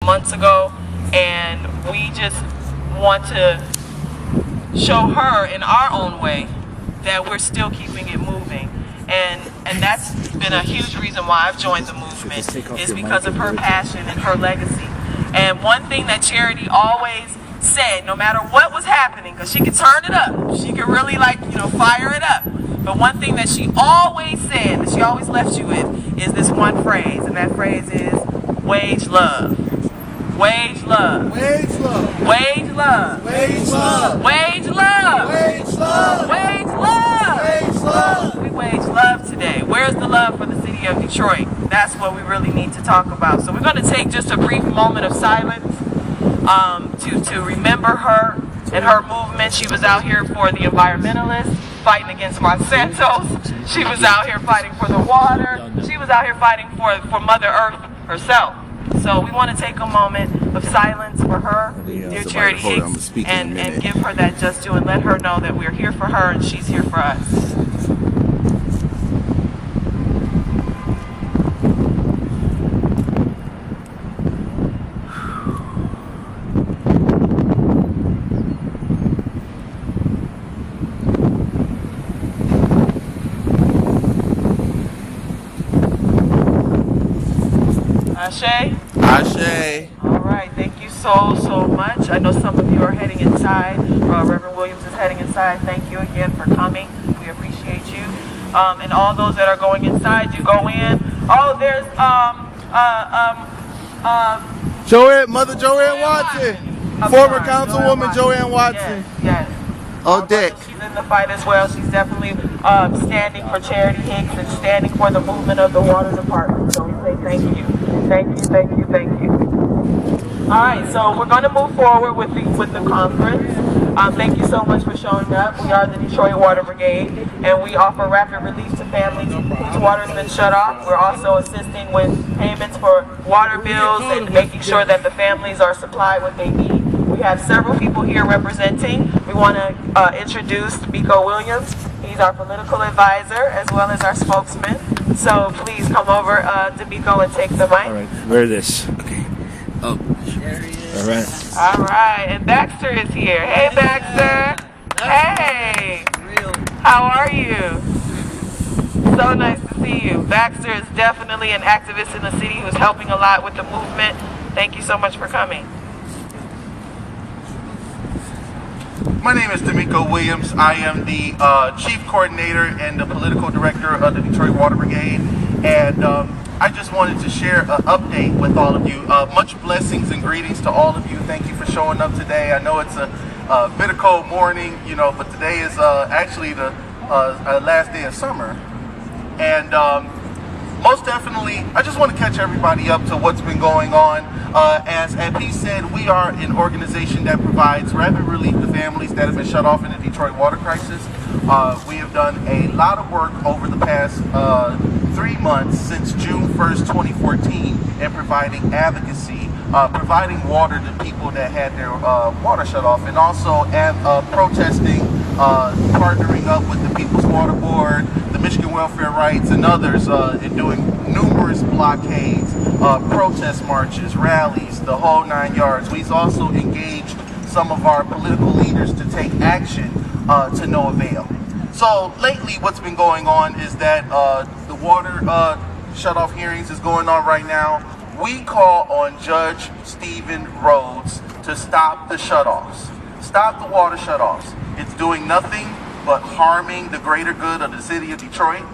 months ago, and we just want to show her in our own way that we're still keeping it moving. And that's been a huge reason why I've joined the movement, is because of her passion and her legacy. And one thing that Charity always said, no matter what was happening, because she could turn it up, she could really fire it up. But one thing that she always said, that she always left you with, is this one phrase, and that phrase is wage love. Wage love. Wage love. Wage love. Wage love. Wage love. Wage love. Wage love. Wage love. We wage love today. Where's the love for the city of Detroit? That's what we really need to talk about. So we're going to take just a brief moment of silence to remember her and her movement. She was out here for the environmentalists, fighting against Monsanto's. She was out here fighting for the water. She was out here fighting for Mother Earth herself. So we want to take a moment of silence for her, dear Charity Hicks, and give her that just due and let her know that we're here for her and she's here for us. Ashe? Ashe. All right, thank you so much. I know some of you are heading inside. Reverend Williams is heading inside. Thank you again for coming. We appreciate you. And all those that are going inside, you go in. Oh, there's Mother Joanne Watson. Former Councilwoman Joanne Watson. Yes. Oh, Dick. She's in the fight as well. She's definitely standing for Charity Hicks and standing for the movement of the water department. So we say thank you. Thank you, thank you, thank you. All right, so we're going to move forward with the conference. Thank you so much for showing up. We are the Detroit Water Brigade, and we offer rapid relief to families whose water has been shut off. We're also assisting with payments for water bills and making sure that the families are supplied what they need. We have several people here representing. We want to introduce Biko Williams. He's our political advisor as well as our spokesman. So please come over, Biko, and take the mic. All right, where this? Okay. Oh, there he is. All right. All right, and Baxter is here. Hey, Baxter. Hey. How are you? So nice to see you. Baxter is definitely an activist in the city who's helping a lot with the movement. Thank you so much for coming. My name is D'Amico Williams. I am the Chief Coordinator and the Political Director of the Detroit Water Brigade. And I just wanted to share an update with all of you. Much blessings and greetings to all of you. Thank you for showing up today. I know it's a bit of cold morning, but today is actually the last day of summer. And most definitely, I just want to catch everybody up to what's been going on. As he said, we are an organization that provides rapid relief to families that have been shut off in the Detroit water crisis. We have done a lot of work over the past 3 months since June 1st, 2014 in providing advocacy, providing water to people that had their water shut off, and also protesting, partnering up with the People's Water Board, the Michigan Welfare Rights, and others in doing numerous blockades, protest marches, rallies, the whole 9 yards. We've also engaged some of our political leaders to take action to no avail. So lately what's been going on is that the water shut-off hearings is going on right now. We call on Judge Stephen Rhodes to stop the shut-offs. Stop the water shut-offs. It's doing nothing but harming the greater good of the city of Detroit.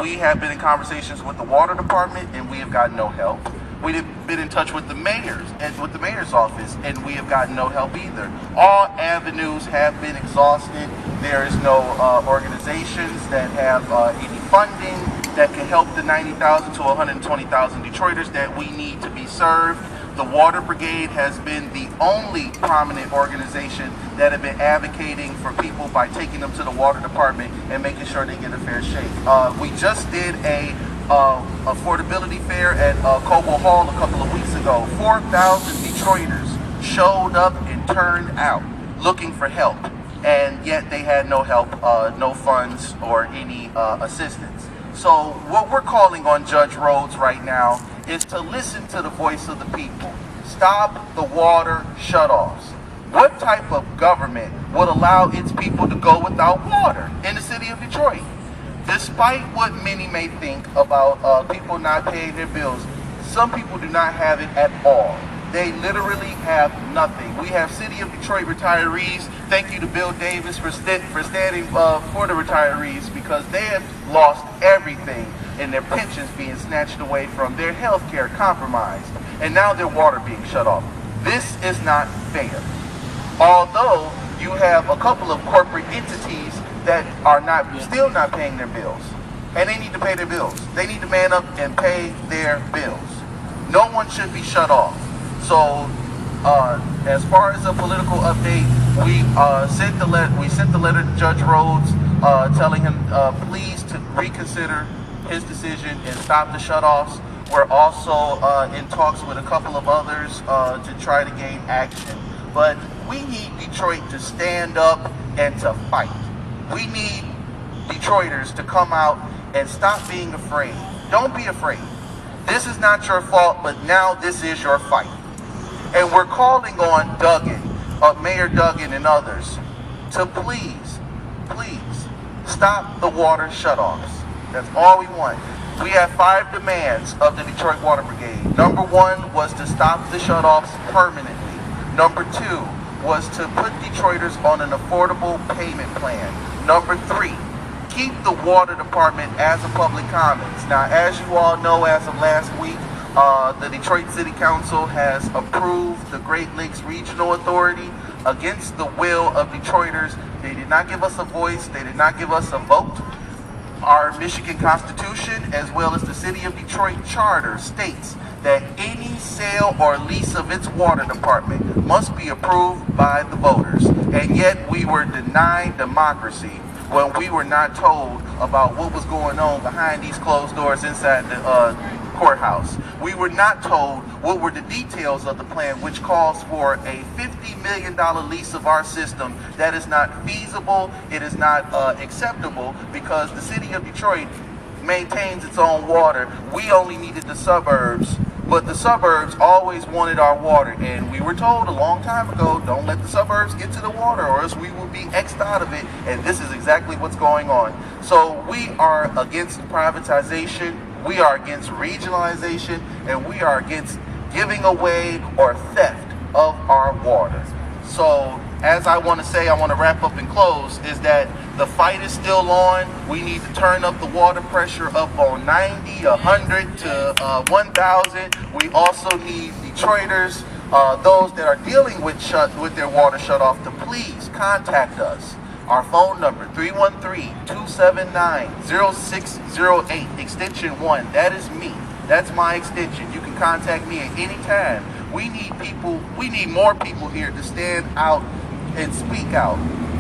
We have been in conversations with the water department and we have gotten no help. We've been in touch with the mayor's office and we have gotten no help either. All avenues have been exhausted. There is no organizations that have any funding that can help the 90,000 to 120,000 Detroiters that we need to be served. The Water Brigade has been the only prominent organization that have been advocating for people by taking them to the water department and making sure they get a fair shake. We just did a affordability fair at Cobo Hall a couple of weeks ago. 4,000 Detroiters showed up and turned out looking for help, and yet they had no help, no funds or any assistance. So what we're calling on Judge Rhodes right now is to listen to the voice of the people. stop the water shutoffs. What type of government would allow its people to go without water in the city of Detroit? Despite what many may think about people not paying their bills, some people do not have it at all. They literally have nothing. We have City of Detroit retirees. Thank you to Bill Davis for standing for the retirees, because they have lost everything and their pensions being snatched away from, their health care compromised, and now their water being shut off. This is not fair. Although you have a couple of corporate entities that are still not paying their bills, and they need to pay their bills. They need to man up and pay their bills. No one should be shut off. So, as far as a political update, we sent the letter to Judge Rhodes, telling him please to reconsider his decision and stop the shutoffs. We're also in talks with a couple of others to try to gain action. But we need Detroit to stand up and to fight. We need Detroiters to come out and stop being afraid. Don't be afraid. This is not your fault, but now this is your fight. And we're calling on Duggan, Mayor Duggan and others, to please stop the water shutoffs. That's all we want. We have 5 demands of the Detroit Water Brigade. Number 1 was to stop the shutoffs permanently. Number 2 was to put Detroiters on an affordable payment plan. Number 3, keep the water department as a public commons. Now, as you all know, as of last week, the Detroit City Council has approved the Great Lakes Regional Authority against the will of Detroiters. They did not give us a voice. They did not give us a vote. Our Michigan Constitution, as well as the City of Detroit Charter, states that any sale or lease of its water department must be approved by the voters. And yet we were denied democracy when we were not told about what was going on behind these closed doors inside the courthouse. We were not told what were the details of the plan, which calls for a $50 million lease of our system. That is not feasible. It is not acceptable, because the city of Detroit maintains its own water. We only needed the suburbs, but the suburbs always wanted our water, and we were told a long time ago, don't let the suburbs get to the water or else we will be X'd out of it, and this is exactly what's going on. So we are against privatization, we are against regionalization, and we are against giving away or theft of our water. So, as I want to wrap up and close, is that the fight is still on. We need to turn up the water pressure up on 90, 100 to 1,000. We also need Detroiters, those that are dealing with their water shut off, to please contact us. Our phone number, 313-279-0608, extension 1. That is me. That's my extension. You can contact me at any time. We need people, we need more people here to stand out and speak out,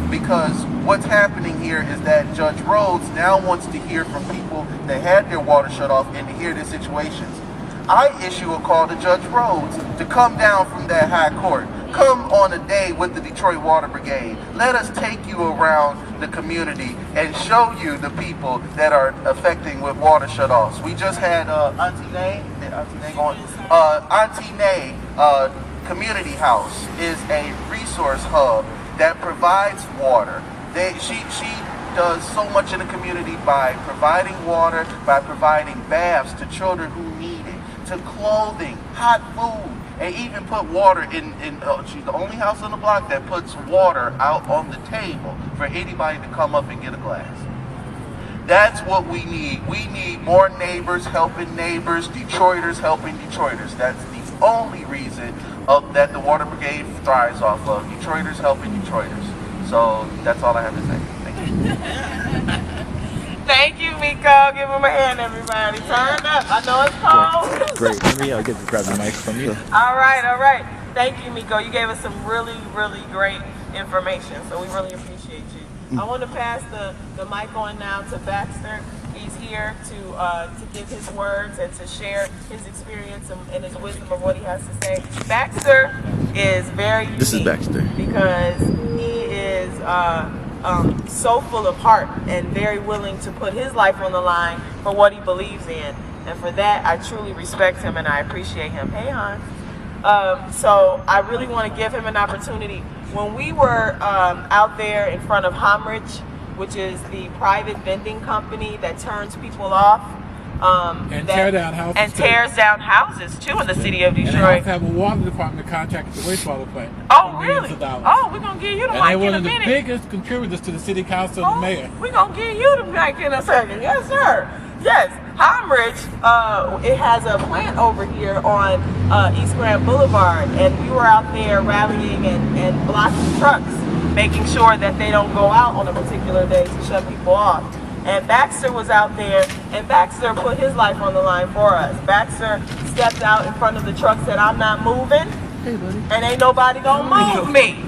because what's happening here is that Judge Rhodes now wants to hear from people that had their water shut off and to hear their situations. I issue a call to Judge Rhodes to come down from that high court. Come on a day with the Detroit Water Brigade. Let us take you around the community and show you the people that are affecting with water shutoffs. We just had Auntie Nay Community House is a resource hub that provides water. She does so much in the community by providing water, by providing baths to children who need it, to clothing, hot food, and even put water in she's the only house on the block that puts water out on the table for anybody to come up and get a glass. That's what we need. We need more neighbors helping neighbors, Detroiters helping Detroiters. That's the only reason that the Water Brigade thrives off of. Detroiters helping Detroiters. So that's all I have to say. Thank you. Thank you, Miko. Give him a hand, everybody. Turn up. I know it's cold. Great. Let me get to grab the mic from you. All right, all right. Thank you, Miko. You gave us some really, really great information, so we really appreciate you. I want to pass the mic on now to Baxter. He's here to give his words and to share his experience and his wisdom of what he has to say. Baxter is very unique. This is Baxter. Because he is so full of heart and very willing to put his life on the line for what he believes in. And for that, I truly respect him and I appreciate him. Hey, Hans. So I really want to give him an opportunity. When we were out there in front of Homrich, which is the private vending company that turns people off, and tear down houses. And tears down houses too in the city of Detroit. And they have to have a water department contract with the wastewater plant. Oh, really? Oh, we're going to give you the mic in a minute. And they're one of the biggest contributors to the city council and the mayor. We're going to give you the mic in a second. Yes, sir. Yes. Homrich, it has a plant over here on East Grand Boulevard, and we were out there rallying and blocking trucks, making sure that they don't go out on a particular day to shut people off. And Baxter was out there, and Baxter put his life on the line for us. Baxter stepped out in front of the truck, said, "I'm not moving, and ain't nobody gonna move me."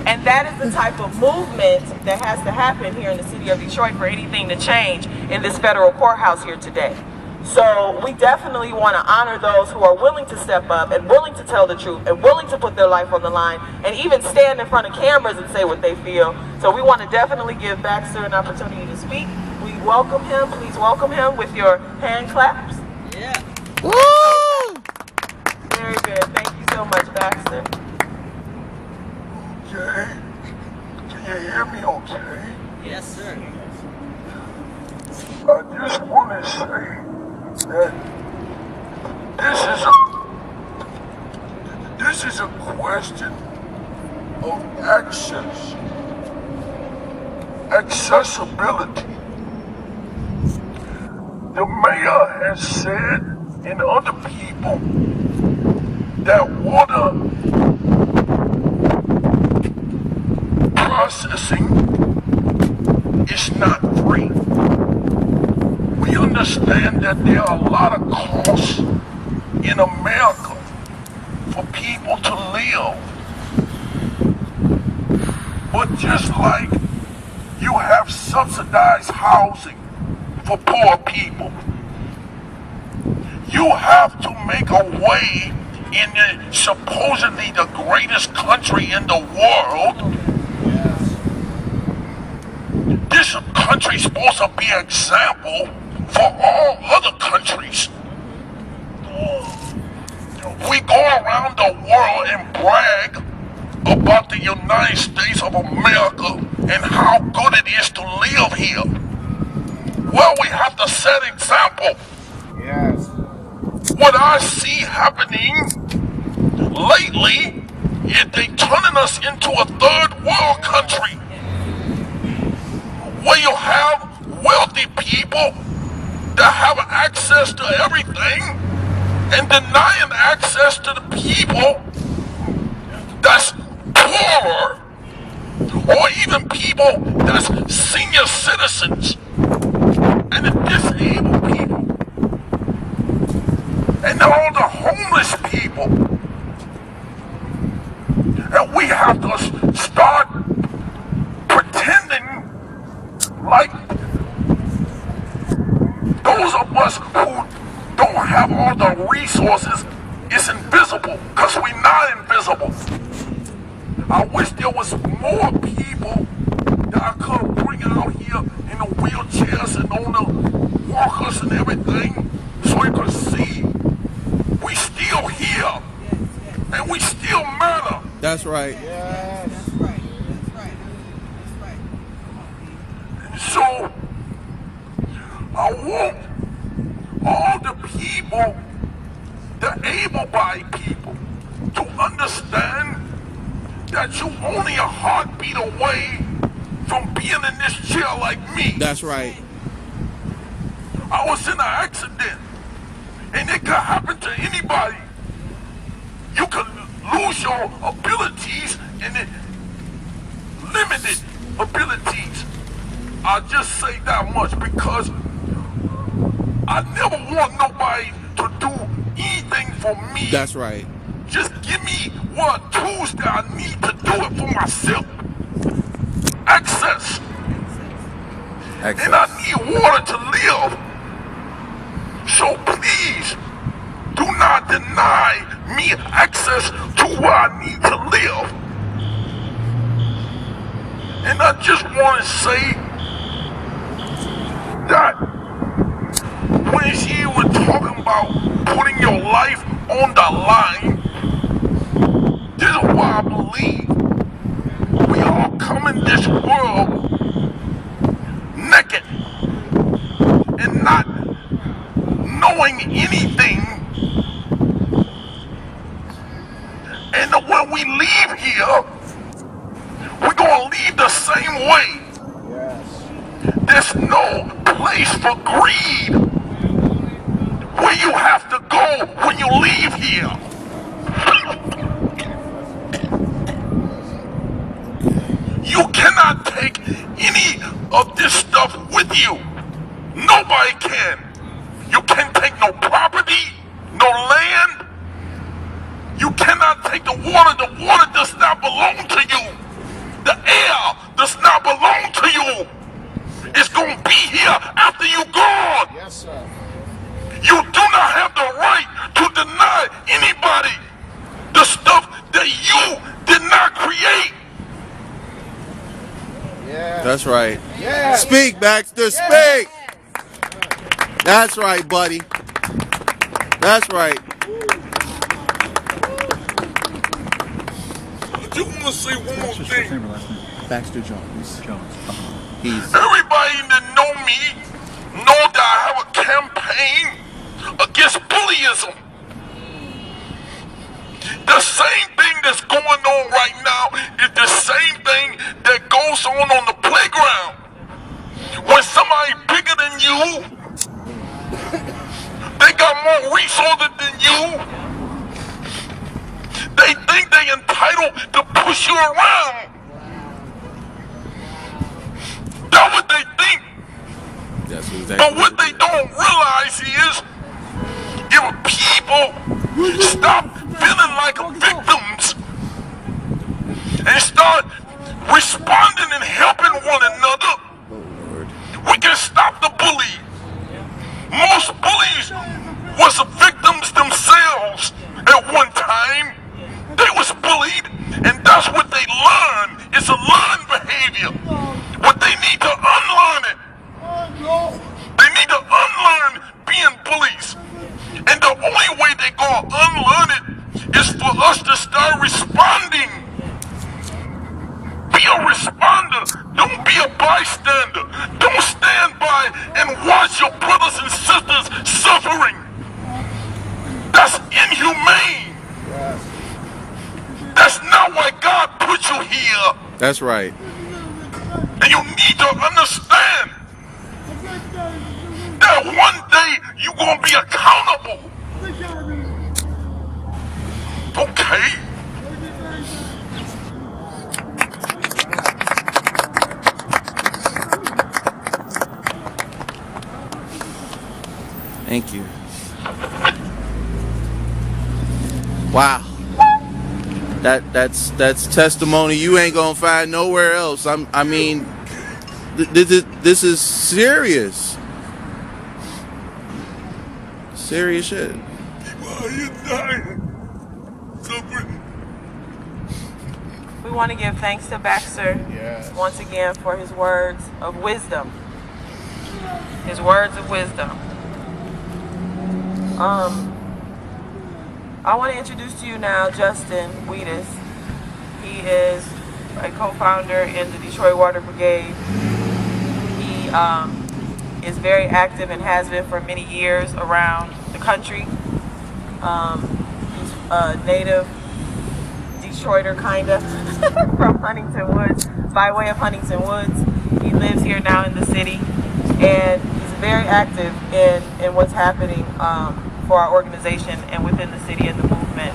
And that is the type of movement that has to happen here in the city of Detroit for anything to change in this federal courthouse here today. So we definitely want to honor those who are willing to step up and willing to tell the truth and willing to put their life on the line and even stand in front of cameras and say what they feel. So we want to definitely give Baxter an opportunity to speak. We welcome him. Please welcome him with your hand claps. Yeah. Woo! Very good. Thank you so much, Baxter. Okay. Can you hear me okay? Yes, sir. I just want to say that this is a question of access, accessibility. The mayor has said, and other people, that water processing is not free. We understand that there are a lot of costs in America for people to live. But just like you have subsidized housing for poor people, you have to make a way in the supposedly the greatest country in the world. This country is supposed to be an example for all other countries. We go around the world and brag about the United States of America and how good it is to live here. Well, we have to set example. Yes. What I see happening lately is they turning us into a third world country, where you have wealthy people that have access to everything and denying access to the people that's poorer, or even people that's senior citizens and the disabled people and all the homeless people. And we have to start pretending like those of us who don't have all the resources is invisible, because we're not invisible. I wish there was more people that I could bring out here in the wheelchairs and on the walkers and everything, so you could see we still here and we still matter. That's right. So I want all the people, the able-bodied people, to understand that you only a heartbeat away from being in this chair like me. That's right. I was in an accident, and it could happen to anybody. You could lose your abilities and limited abilities. I'll just say that much, because I never want nobody to do anything for me. That's right. Just give me what tools that I need to do it for myself. Access. And I need water to live. So please, do not deny me access to where I need to live. And I just want to say that when she was talking about putting your life on the line, I believe we all come in this world naked and not knowing anything. And when we leave here, we're going to leave the same way. There's no place for greed where you have to go when you leave here. You cannot take any of this stuff with you. Nobody can. You can't take no property, no land. You cannot take the water. The water does not belong to you. The air does not belong to you. It's going to be here after you're gone. Yes, sir. You do not have the right to deny anybody the stuff that you did not create. Yeah. That's right. Yeah. Speak, Baxter, speak. That's right, buddy. That's right. I just want to say one more thing. Baxter Jones. He's Everybody that know me know that I have a campaign against bullyism. The same thing that's going on right now is the same thing that goes on the playground. When somebody bigger than you, they got more resources than you, they think they entitled to push you around. That's what they think. That's exactly. But what they don't realize is, if people stop feeling like victims and start responding and helping one another, we can stop the bully. Most bullies was victims themselves at one time. They was bullied, and that's what they learned. It's a learned behavior. But they need to unlearn it. They need to unlearn being bullies. And the only way they're going to unlearn it is for us to start responding. Be a responder. Don't be a bystander. Don't stand by and watch your brothers and sisters suffering. That's inhumane. That's not why God put you here. That's right. And you need to understand that one day you're going to be accountable. Okay? Thank you. Wow. That's testimony you ain't gonna find nowhere else. I mean, this is serious. Serious shit. Why are you dying? Suffering. We want to give thanks to Baxter once again for his words of wisdom. His words of wisdom. I want to introduce to you now Justin Wheatus. He is a co-founder in the Detroit Water Brigade. He is very active and has been for many years around the country. He's a native Detroiter, kinda, from Huntington Woods, by way of Huntington Woods. He lives here now in the city, and he's very active in what's happening for our organization and within the city and the movement.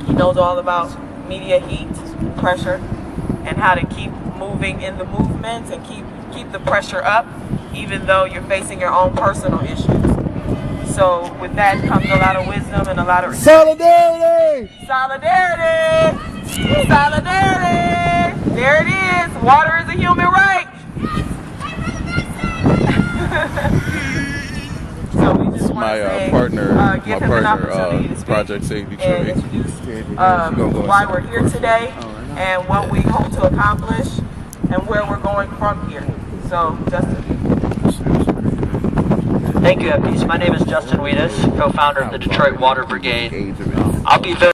He knows all about media heat, pressure, and how to keep moving in the movement and keep the pressure up, even though you're facing your own personal issues. So with that comes a lot of wisdom and a lot of Solidarity! solidarity. Solidarity. There it is. Water is a human right. So we just want to say, give him an opportunity to speak Project Save and Detroit. introduce why we're here today and what we hope to accomplish and where we're going from here. So, Justin. Thank you, Peace. My name is Justin Wheatus, co-founder of the Detroit Water Brigade. I'll be very